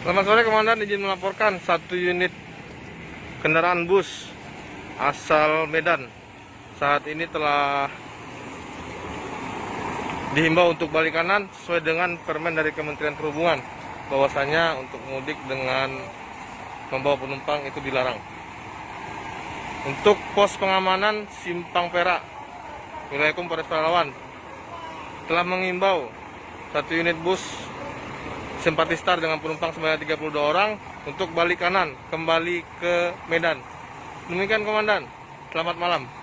Selamat sore Komandan, izin melaporkan satu unit kendaraan bus asal Medan saat ini telah dihimbau untuk balik kanan sesuai dengan permen dari Kementerian Perhubungan, bahwasanya untuk mudik dengan membawa penumpang itu dilarang. Untuk pos pengamanan Simpang Perak wilayah hukum Polres Pelalawan telah mengimbau satu unit bus Simpati Star dengan penumpang sebanyak 32 orang untuk balik kanan kembali ke Medan. Demikian Komandan, selamat malam.